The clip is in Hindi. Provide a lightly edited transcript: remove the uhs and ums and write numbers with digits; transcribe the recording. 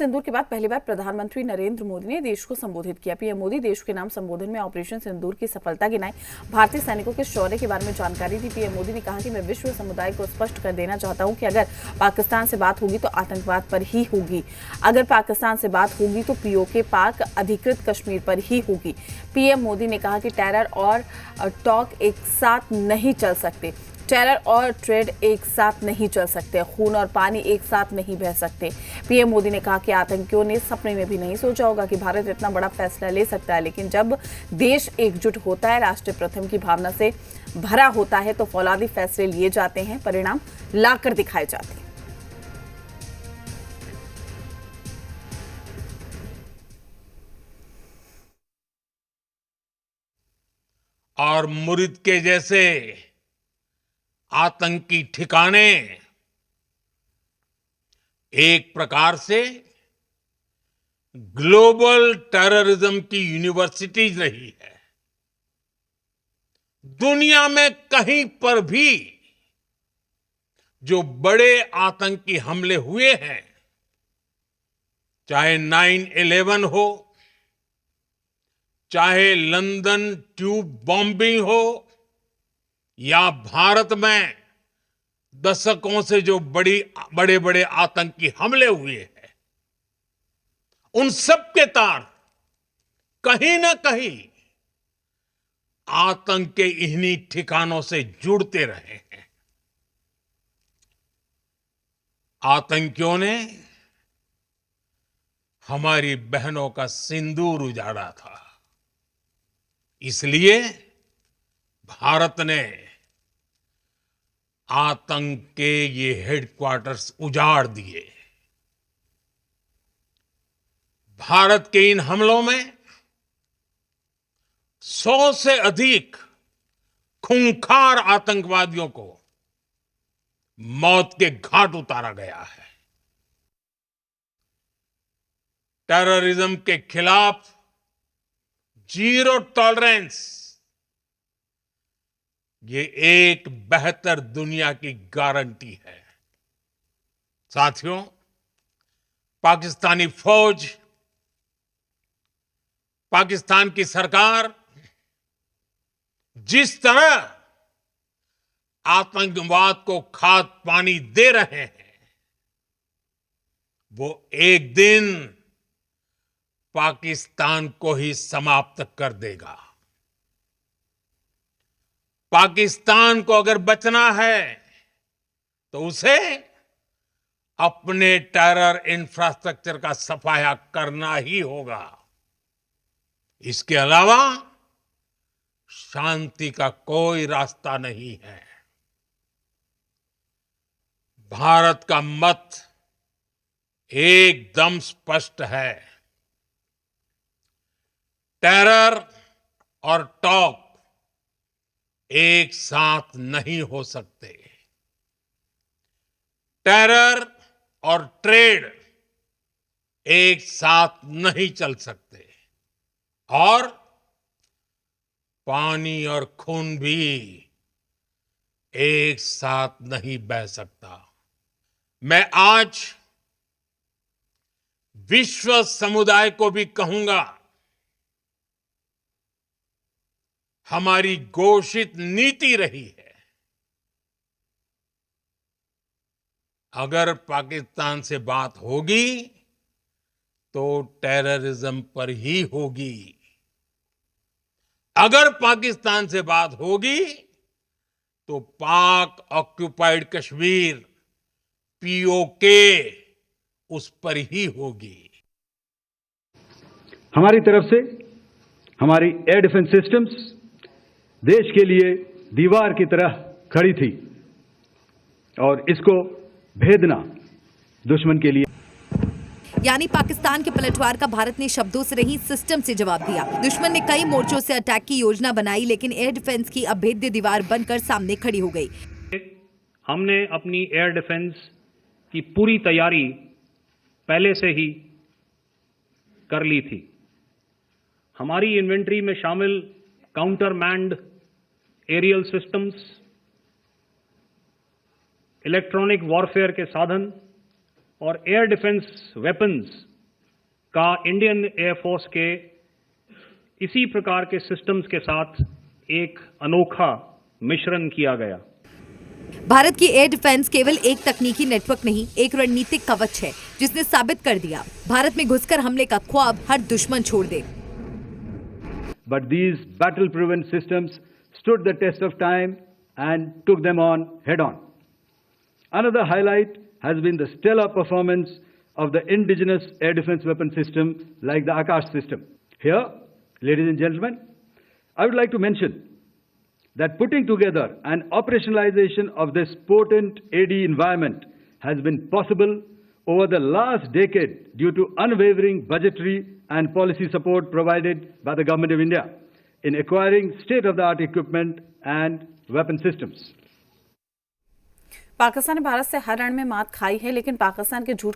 सिंदूर के बाद पहली बार प्रधानमंत्री नरेंद्र मोदी ने देश को संबोधित किया। पीएम मोदी देश के नाम संबोधन में ऑपरेशन सिंदूर की सफलता गिनाई, भारतीय सैनिकों के शौर्य के बारे में जानकारी दी। पीएम मोदी ने कहा कि मैं विश्व समुदाय को स्पष्ट कर देना चाहता हूं कि अगर पाकिस्तान से बात होगी तो आतंकवाद पर ही होगी, अगर पाकिस्तान से बात होगी तो पीओके पाक अधिकृत कश्मीर पर ही होगी। पीएम मोदी ने कहा कि टेरर और टॉक एक साथ नहीं चल सकते, टेरर और ट्रेड एक साथ नहीं चल सकते, खून और पानी एक साथ नहीं बह सकते। पीएम मोदी ने कहा कि आतंकियों ने सपने में भी नहीं सोचा होगा कि भारत इतना बड़ा फैसला ले सकता है, लेकिन जब देश एकजुट होता है, राष्ट्र प्रथम की भावना से भरा होता है, तो फौलादी फैसले लिए जाते हैं, परिणाम लाकर दिखाए जाते हैं। और मुरिद के जैसे आतंकी ठिकाने एक प्रकार से ग्लोबल टेररिज्म की यूनिवर्सिटीज रही है। दुनिया में कहीं पर भी जो बड़े आतंकी हमले हुए हैं, चाहे 9/11 हो, चाहे लंदन ट्यूब बॉम्बिंग हो, या भारत में दशकों से जो बड़े बड़े आतंकी हमले हुए हैं, उन सब के तार कहीं ना कहीं आतंक के इन्हीं ठिकानों से जुड़ते रहे हैं। आतंकियों ने हमारी बहनों का सिंदूर उजाड़ा था, इसलिए भारत ने आतंक के ये हेडक्वार्टर्स उजाड़ दिए। भारत के इन हमलों में 100 से अधिक खूंखार आतंकवादियों को मौत के घाट उतारा गया है। टेररिज्म के खिलाफ जीरो टॉलरेंस, ये एक बेहतर दुनिया की गारंटी है। साथियों, पाकिस्तानी फौज, पाकिस्तान की सरकार जिस तरह आतंकवाद को खाद पानी दे रहे हैं, वो एक दिन पाकिस्तान को ही समाप्त कर देगा। पाकिस्तान को अगर बचना है तो उसे अपने टेरर इंफ्रास्ट्रक्चर का सफाया करना ही होगा। इसके अलावा शांति का कोई रास्ता नहीं है। भारत का मत एकदम स्पष्ट है। टेरर और टॉक एक साथ नहीं हो सकते। टेरर और ट्रेड एक साथ नहीं चल सकते, और पानी और खून भी एक साथ नहीं बह सकता। मैं आज विश्व समुदाय को भी कहूंगा, हमारी घोषित नीति रही है, अगर पाकिस्तान से बात होगी तो टेररिज्म पर ही होगी। अगर पाकिस्तान से बात होगी तो पाक ऑक्युपाइड कश्मीर, पीओके, उस पर ही होगी। हमारी तरफ से हमारी एयर डिफेंस सिस्टम्स देश के लिए दीवार की तरह खड़ी थी, और इसको भेदना दुश्मन के लिए। यानी पाकिस्तान के पलटवार का भारत ने शब्दों से नहीं, सिस्टम से जवाब दिया। दुश्मन ने कई मोर्चों से अटैक की योजना बनाई, लेकिन एयर डिफेंस की अभेद्य दीवार बनकर सामने खड़ी हो गई। हमने अपनी एयर डिफेंस की पूरी तैयारी पहले से ही कर ली थी। हमारी इन्वेंट्री में शामिल counter manned aerial systems, electronic warfare के साधन और एयर डिफेंस वेपन्स का इंडियन एयरफोर्स के इसी प्रकार के सिस्टम्स के साथ एक अनोखा मिश्रण किया गया। भारत की एयर डिफेंस केवल एक तकनीकी नेटवर्क नहीं, एक रणनीतिक कवच है जिसने साबित कर दिया भारत में घुसकर हमले का ख्वाब हर दुश्मन छोड़ दे। But these battle-proven systems stood the test of time and took them on head-on. Another highlight has been the stellar performance of the indigenous air defense weapon system like the Akash system. Here, ladies and gentlemen, I would like to mention that putting together and operationalization of this potent AD environment has been possible over the last decade due to unwavering budgetary and policy support provided by the Government of India in acquiring state-of-the-art equipment and weapon systems. Pakistan ने भारत से हर रण में मात खाई है, लेकिन पाकिस्तान के झूठ